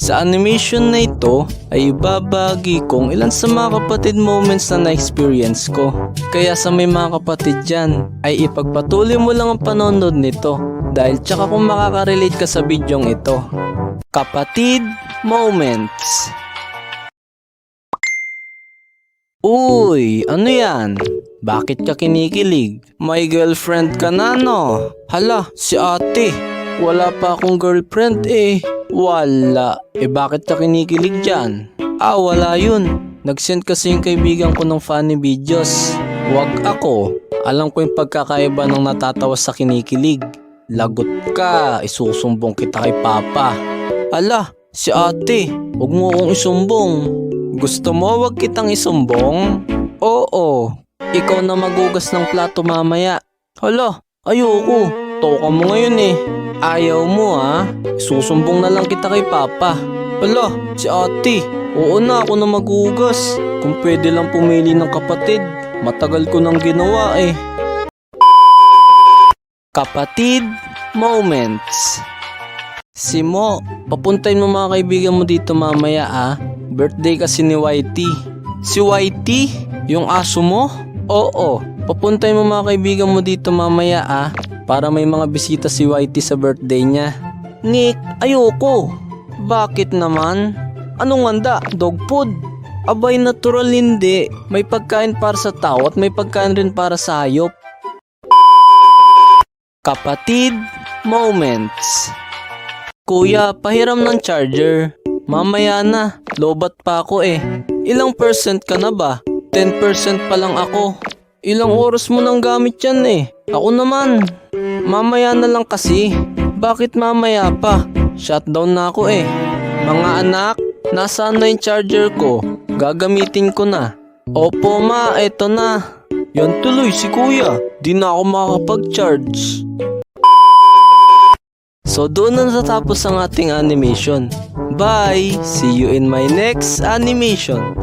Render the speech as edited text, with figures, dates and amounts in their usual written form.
Sa animation na ito ay ibabagi kong ilan sa mga kapatid moments na na-experience ko. Kaya sa may mga kapatid dyan ay ipagpatuloy mo lang ang panonood nito dahil tsaka kung makaka-relate ka sa bidyong ito. Kapatid moments. Uy, ano yan? Bakit ka kinikilig? May girlfriend ka na no? Hala, si ate. Wala pa akong girlfriend eh. Wala. Bakit ka kinikilig dyan? Wala yun. Nag-send kasi yung kaibigan ko ng funny videos. Wag ako. Alam ko yung pagkakaiba ng natatawa sa kinikilig. Lagot ka, isusumbong kita kay papa. Ala, si ate. Huwag mo akong isumbong. Gusto mo wag kitang isumbong? Oo. Ikaw na magugas ng plato mamaya. Hala, ayoko. Toka mo ngayon eh. Ayaw mo ha? Susumbong na lang kita kay papa. Hala, si ate. Oo na, ako na magugas. Kung pwede lang pumili ng kapatid. Matagal ko nang ginawa eh. Kapatid moments. Si Mo, papuntayin mo mga kaibigan mo dito mamaya ah. Birthday kasi ni Whitey. Si Whitey? Yung aso mo? Oo, papuntayin mo mga kaibigan mo dito mamaya ah. Para may mga bisita si Whitey sa birthday niya. Nick, ayoko. Bakit naman? Anong handa? Dog food? Abay natural hindi. May pagkain para sa tao at may pagkain rin para sa hayop. Kapatid moments. Kuya, pahiram ng charger. Mamaya na, lobat pa ako eh. Ilang percent ka na ba? 10% pa lang ako. Ilang oras mo nang gamit yan eh. Ako naman. Mamaya na lang kasi. Bakit mamaya pa? Shutdown na ako eh. Mga anak, nasaan na yung charger ko? Gagamitin ko na. Opo ma, eto na. Yan tuloy si kuya. Di na ako makakapag-charge. So doon na natatapos ang ating animation. Bye! See you in my next animation.